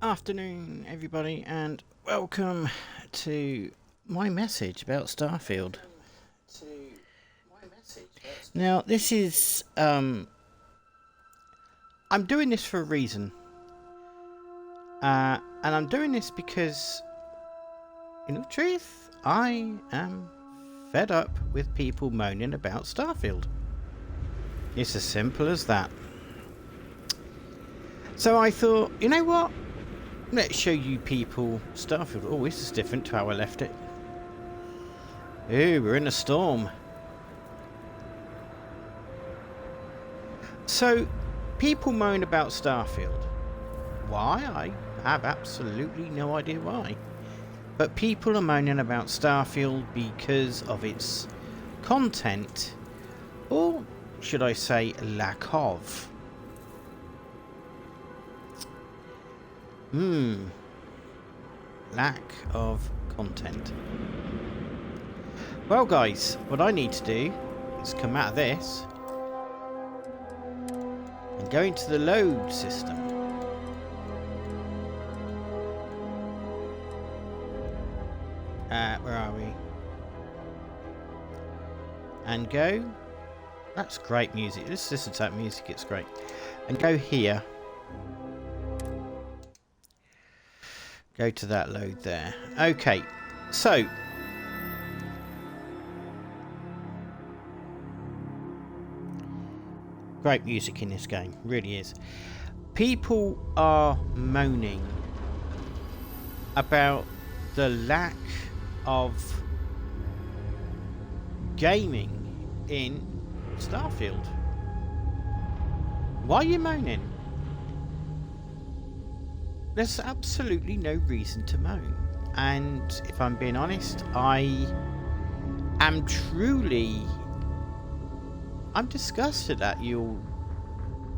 Afternoon, everybody, and welcome to my message about Starfield. Now, this is I'm doing this for a reason, and I'm doing this because, in the truth, I am fed up with people moaning about Starfield. It's as simple as that. So I thought, you know what? Let's show you people Starfield. Oh, this is different to how I left it. Ooh, we're in a storm. So, people moan about Starfield. Why? I have absolutely no idea why. But people are moaning about Starfield because of its content, or should I say lack of. Lack of content. Well guys, what I need to do is come out of this and go into the load system. Where are we? And go. That's great music. Let's listen to that music, it's great. And go here. Go to that load there. Okay, so great music in this game, really is. People are moaning about the lack of gaming in Starfield. Why are you moaning? There's absolutely no reason to moan, and if I'm being honest, I'm disgusted at you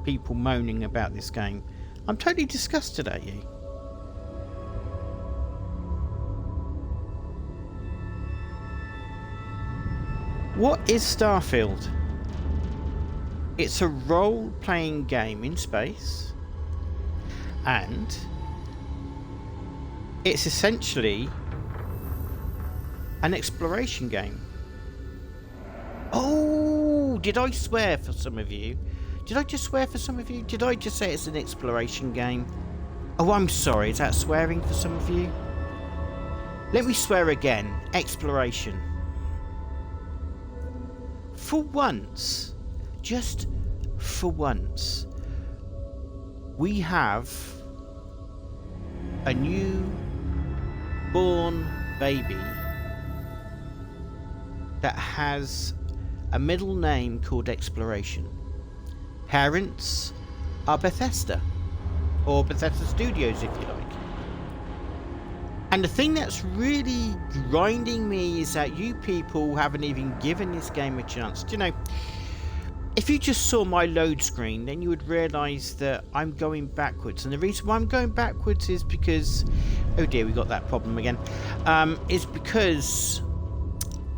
people moaning about this game. I'm totally disgusted at you. What is Starfield? It's a role-playing game in space, and it's essentially an exploration game. Oh, did I swear for some of you? Did I just swear for some of you? Did I just say it's an exploration game? Oh, I'm sorry. Is that swearing for some of you? Let me swear again. Exploration. For once, just for once, we have a new born baby that has a middle name called Exploration. Parents are Bethesda, or Bethesda Studios if you like. And the thing that's really grinding me is that you people haven't even given this game a chance. Do you know, if you just saw my load screen, then you would realise that I'm going backwards. And the reason why I'm going backwards is because... oh dear, we got that problem again. Is because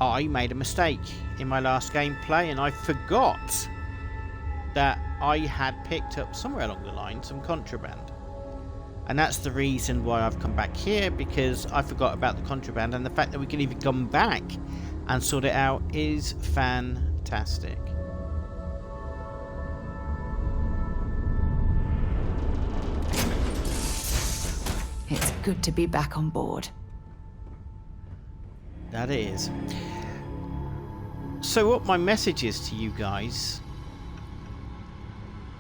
I made a mistake in my last gameplay, and I forgot that I had picked up somewhere along the line some contraband. And that's the reason why I've come back here, because I forgot about the contraband, and the fact that we can even come back and sort it out is fantastic. It's good to be back on board. That it is. So what my message is to you guys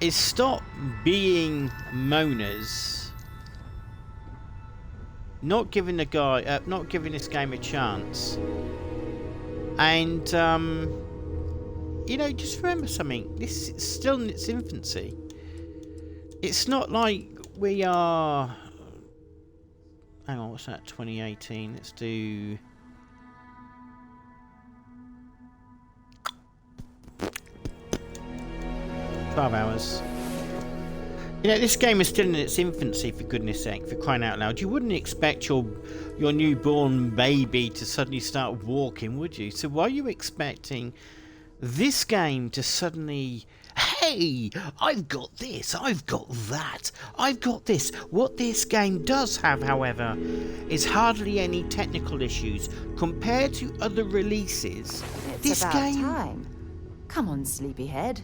is stop being moaners. Not giving this game a chance, and you know, just remember something. This is still in its infancy. It's not like we are. Hang on, what's that? 2018. Let's do. $12. You know, this game is still in its infancy, for goodness sake, for crying out loud. You wouldn't expect your newborn baby to suddenly start walking, would you? So why are you expecting this game to suddenly, hey, hey, I've got this, I've got that, I've got this. What this game does have, however, is hardly any technical issues compared to other releases. It's This about game... time. Come on, sleepyhead.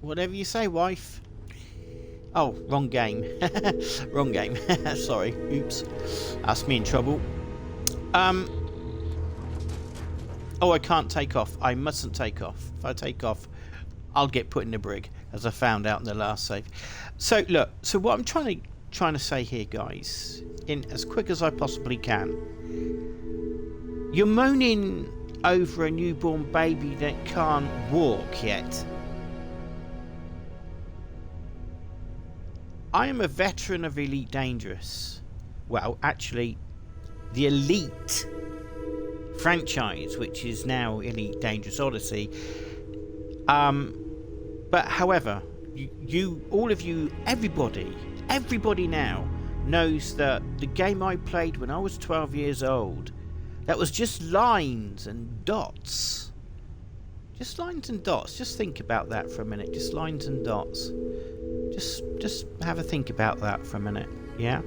Whatever you say, wife. Oh, wrong game. Wrong game. Sorry. Oops. That's me in trouble. Oh, I can't take off. I mustn't take off. If I take off, I'll get put in the brig, as I found out in the last save. So, look. So what I'm trying to say here, guys, in as quick as I possibly can. You're moaning over a newborn baby that can't walk yet. I am a veteran of Elite Dangerous. Well, actually, the Elite franchise, which is now Elite Dangerous Odyssey. But however, all of you, everybody now knows that the game I played when I was 12 years old, that was just lines and dots. Just lines and dots. Just think about that for a minute. Just lines and dots. Just have a think about that for a minute, yeah?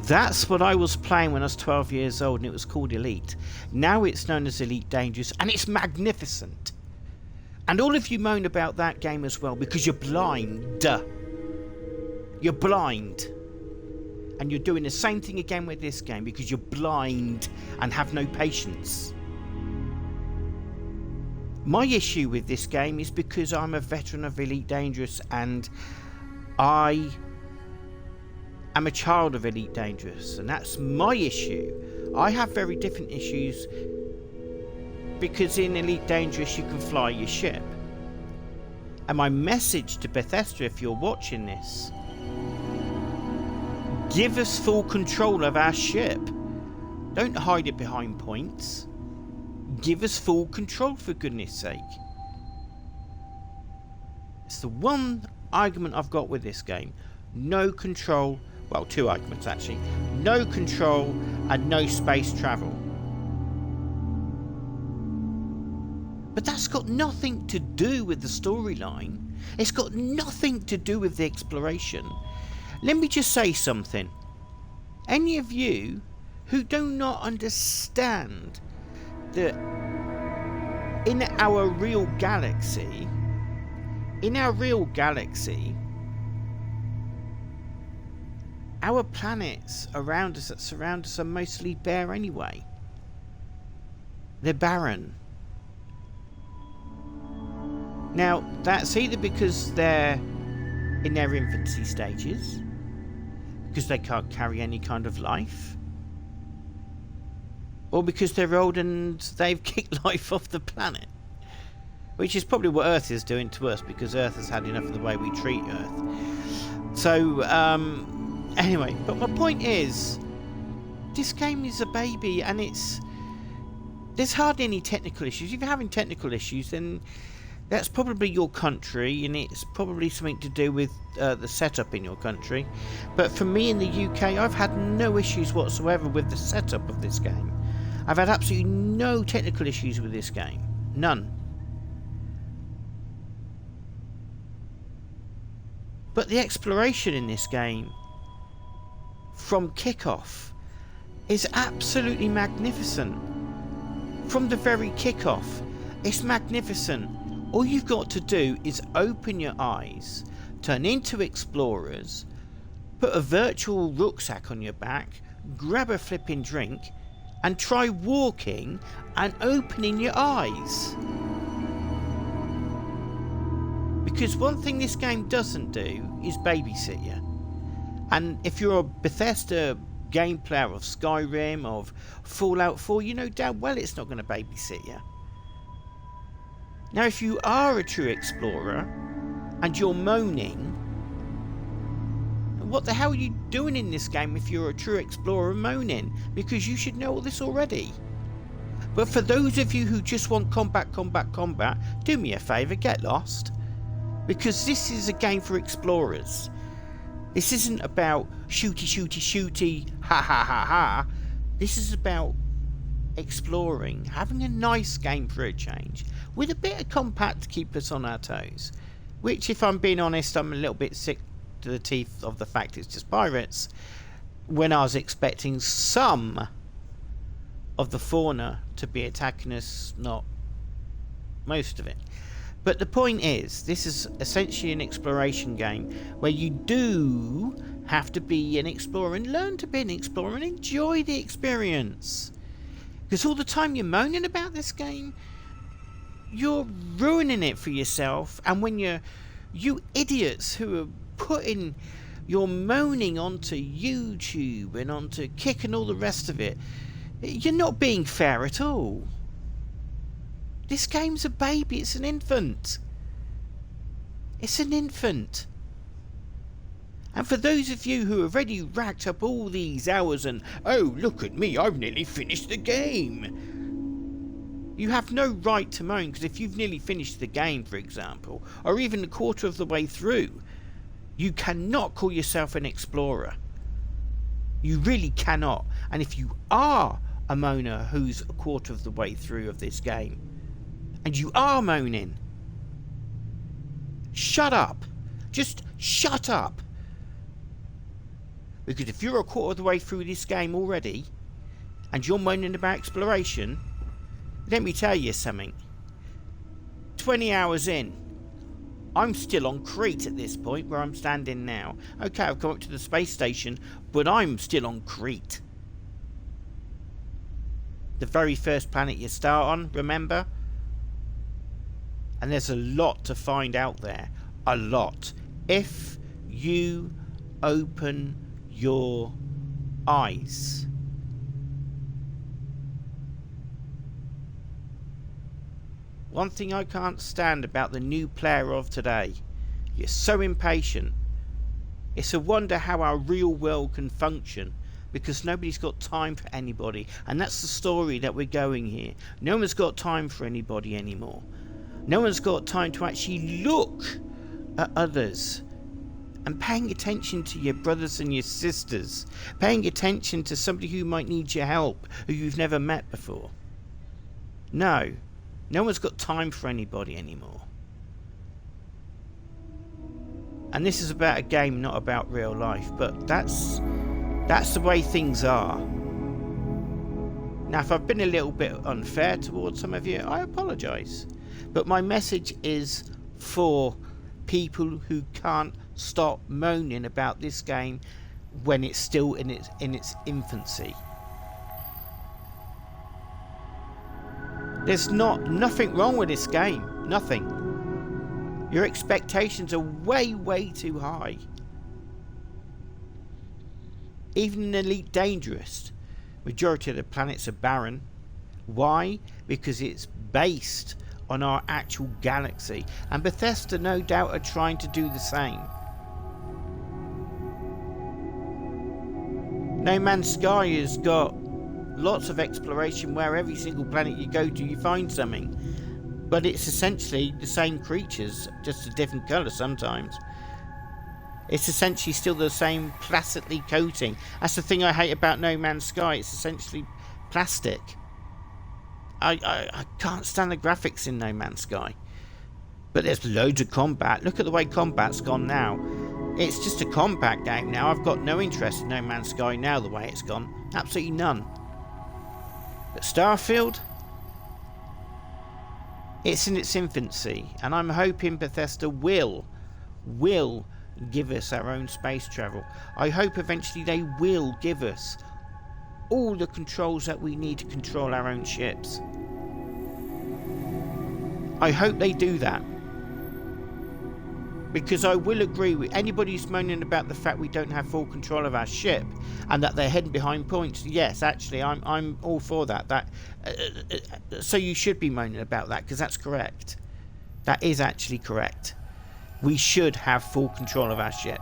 That's what I was playing when I was 12 years old, and it was called Elite. Now it's known as Elite Dangerous, and it's magnificent. And all of you moan about that game as well, because you're blind. You're blind. And you're doing the same thing again with this game, because you're blind and have no patience. My issue with this game is because I'm a veteran of Elite Dangerous and I am a child of Elite Dangerous, and that's my issue. I have very different issues because in Elite Dangerous you can fly your ship. And my message to Bethesda, if you're watching this, give us full control of our ship. Don't hide it behind points. Give us full control, for goodness sake. It's the one argument I've got with this game. No control. Well, two arguments actually. No control and no space travel. But that's got nothing to do with the storyline. It's got nothing to do with the exploration. Let me just say something. Any of you who do not understand that in our real galaxy, our planets around us that surround us are mostly bare anyway. They're barren. Now, that's either because they're in their infancy stages, because they can't carry any kind of life, or because they're old and they've kicked life off the planet. Which is probably what Earth is doing to us, because Earth has had enough of the way we treat Earth. So, anyway, but my point is, this game is a baby, and there's hardly any technical issues. If you're having technical issues, then that's probably your country, and it's probably something to do with the setup in your country. But for me in the UK, I've had no issues whatsoever with the setup of this game. I've had absolutely no technical issues with this game. None. But the exploration in this game, from kickoff, is absolutely magnificent. From the very kickoff, it's magnificent. All you've got to do is open your eyes, turn into explorers, put a virtual rucksack on your back, grab a flipping drink, and try walking and opening your eyes. Because one thing this game doesn't do is babysit you. And if you're a Bethesda game player of Skyrim, of Fallout 4, you know damn well it's not going to babysit you. Now, if you are a true explorer and you're moaning, what the hell are you doing in this game if you're a true explorer moaning? Because you should know all this already. But for those of you who just want combat, do me a favour, get lost. Because this is a game for explorers. This isn't about shooty, ha ha ha ha. This is about exploring, having a nice game for a change, with a bit of combat to keep us on our toes. Which, if I'm being honest, I'm a little bit sick to the teeth of the fact it's just pirates, when I was expecting some of the fauna to be attacking us, not most of it. But the point is, this is essentially an exploration game where you do have to be an explorer and learn to be an explorer and enjoy the experience. Because all the time you're moaning about this game, you're ruining it for yourself. And when you idiots who are putting your moaning onto YouTube and onto Kick and all the rest of it, you're not being fair at all. This game's a baby, it's an infant. It's an infant. And for those of you who have already racked up all these hours and, oh, look at me, I've nearly finished the game. You have no right to moan, because if you've nearly finished the game, for example, or even a quarter of the way through, you cannot call yourself an explorer. You really cannot. And if you are a moaner who's a quarter of the way through of this game, and you are moaning, shut up. Just shut up. Because if you're a quarter of the way through this game already, and you're moaning about exploration, let me tell you something. 20 hours in, I'm still on Crete at this point, where I'm standing now. Okay, I've come up to the space station, but I'm still on Crete. The very first planet you start on, remember? And there's a lot to find out there. A lot. If you open your eyes. One thing I can't stand about the new player of today. You're so impatient. It's a wonder how our real world can function, because nobody's got time for anybody. And that's the story that we're going here. No one's got time for anybody anymore. No one's got time to actually look at others and paying attention to your brothers and your sisters, paying attention to somebody who might need your help, who you've never met before. No one's got time for anybody anymore. And this is about a game, not about real life, but that's the way things are. Now, if I've been a little bit unfair towards some of you, I apologise. But my message is for people who can't stop moaning about this game when it's still in its infancy. There's nothing wrong with this game. Nothing. Your expectations are way too high. Even in Elite Dangerous, majority of the planets are barren. Why? Because it's based on our actual galaxy, and Bethesda no doubt are trying to do the same. No Man's Sky has got lots of exploration where every single planet you go to you find something, but it's essentially the same creatures, just a different colour sometimes. It's essentially still the same plastically coating. That's the thing I hate about No Man's Sky. It's essentially plastic. I can't stand the graphics in No Man's Sky. But there's loads of combat. Look at the way combat's gone now. It's just a combat game now. I've got no interest in No Man's Sky now, the way it's gone. Absolutely none. But Starfield, it's in its infancy. And I'm hoping Bethesda will give us our own space travel. I hope eventually they will give us all the controls that we need to control our own ships. I hope they do that. Because I will agree with anybody who's moaning about the fact we don't have full control of our ship and that they're heading behind points. Yes, actually, I'm all for that. So you should be moaning about that, because that's correct. That is actually correct. We should have full control of our ship.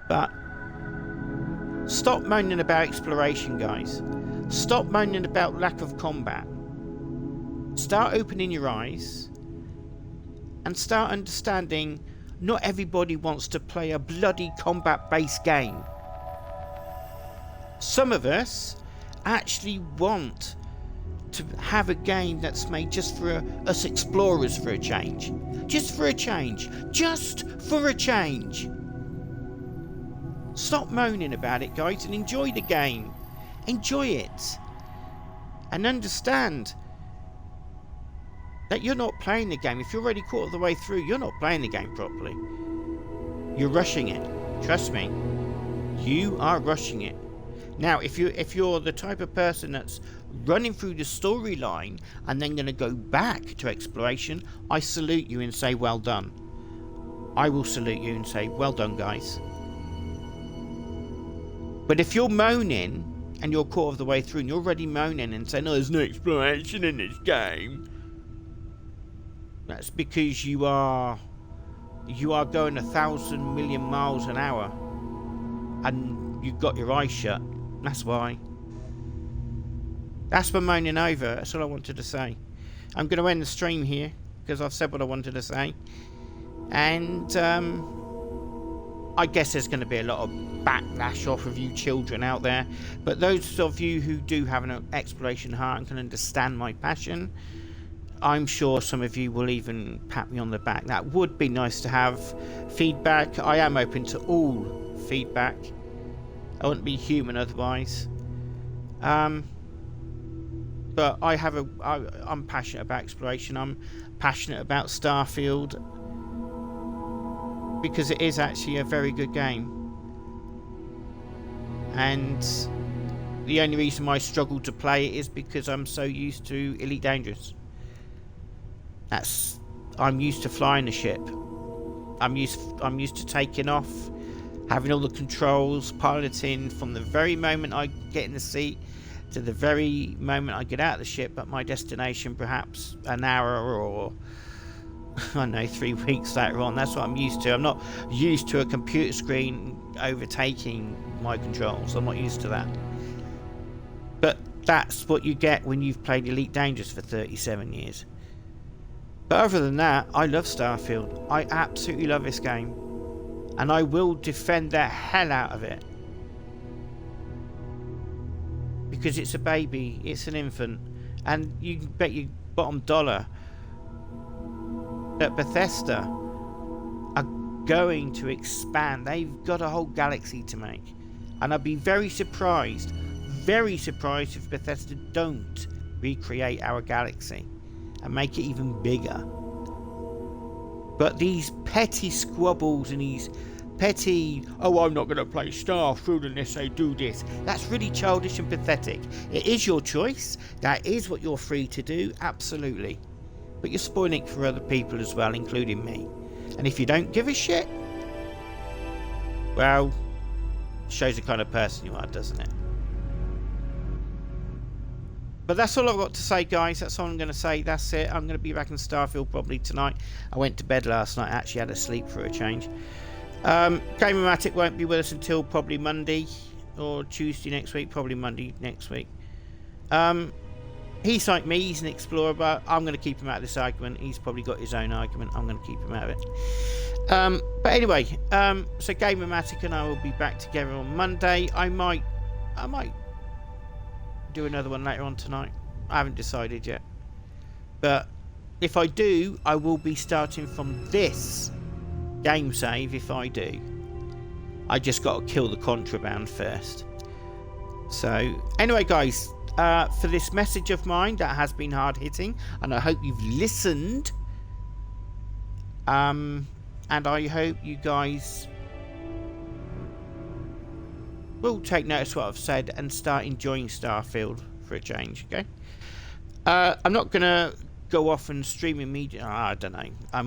But stop moaning about exploration, guys. Stop moaning about lack of combat. Start opening your eyes and start understanding not everybody wants to play a bloody combat-based game. Some of us actually want to have a game that's made just for us explorers for a change. Just for a change. Just for a change. Stop moaning about it, guys, and enjoy the game. Enjoy it. And understand that you're not playing the game. If you're already quarter of the way through, you're not playing the game properly. You're rushing it. Trust me. You are rushing it. Now, if you're the type of person that's running through the storyline and then going to go back to exploration, I salute you and say well done. I will salute you and say well done, guys. But if you're moaning and you're quarter of the way through and you're already moaning and saying, "Oh, there's no exploration in this game," that's because you are going 1,000 million miles an hour and you've got your eyes shut. That's why. That's my moaning over. That's all I wanted to say. I'm going to end the stream here because I've said what I wanted to say. And I guess there's going to be a lot of backlash off of you children out there. But those of you who do have an exploration heart and can understand my passion, I'm sure some of you will even pat me on the back. That would be nice to have feedback. I am open to all feedback. I wouldn't be human otherwise. But I'm passionate about exploration. I'm passionate about Starfield because it is actually a very good game. And the only reason why I struggle to play it is because I'm so used to Elite Dangerous. I'm used to flying the ship. I'm used to taking off, having all the controls, piloting from the very moment I get in the seat to the very moment I get out of the ship at my destination, perhaps an hour or I don't know, 3 weeks later on. That's what I'm used to. I'm not used to a computer screen overtaking my controls. I'm not used to that. But that's what you get when you've played Elite Dangerous for 37 years. But other than that, I love Starfield. I absolutely love this game. And I will defend the hell out of it. Because it's a baby, it's an infant. And you can bet your bottom dollar that Bethesda are going to expand. They've got a whole galaxy to make. And I'd be very surprised if Bethesda don't recreate our galaxy and make it even bigger. But these petty squabbles and these petty, "Oh, I'm not going to play Starfield unless they do this," that's really childish and pathetic. It is your choice. That is what you're free to do, absolutely. But you're spoiling it for other people as well, including me. And if you don't give a shit, well, shows the kind of person you are, doesn't it? But that's all I've got to say, guys. That's all I'm going to say. That's it. I'm going to be back in Starfield probably tonight. I went to bed last night. I actually had a sleep for a change. Gamer-matic won't be with us until probably Monday or Tuesday next week. Probably Monday next week. He's like me. He's an explorer, but I'm going to keep him out of this argument. He's probably got his own argument. I'm going to keep him out of it. But anyway, so Gamer-matic and I will be back together on Monday. I might do another one later on tonight. I haven't decided yet. But if I do, I will be starting from this game save if I do. I just got to kill the contraband first. So anyway, guys, for this message of mine that has been hard hitting, and I hope you've listened, and I hope you guys will take notice of what I've said and start enjoying Starfield for a change. Okay, I'm not gonna go off and stream immediately. I don't know. I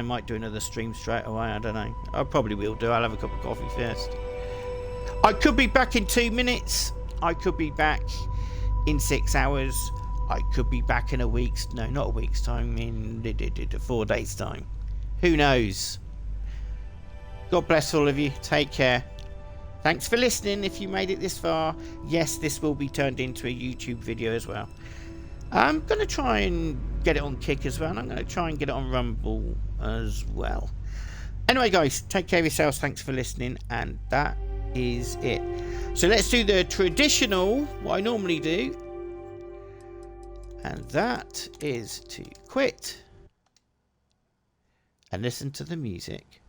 might do another stream straight away. I don't know. I probably will do. I'll have a cup of coffee first. I could be back in 2 minutes. I could be back in 6 hours. I could be back in not a week's time, in 4 days time. Who knows? God bless all of you. Take care. Thanks for listening if you made it this far. Yes, this will be turned into a YouTube video as well. I'm going to try and get it on Kick as well. And I'm going to try and get it on Rumble as well. Anyway, guys, take care of yourselves. Thanks for listening. And that is it. So let's do the traditional, what I normally do. And that is to quit. And listen to the music.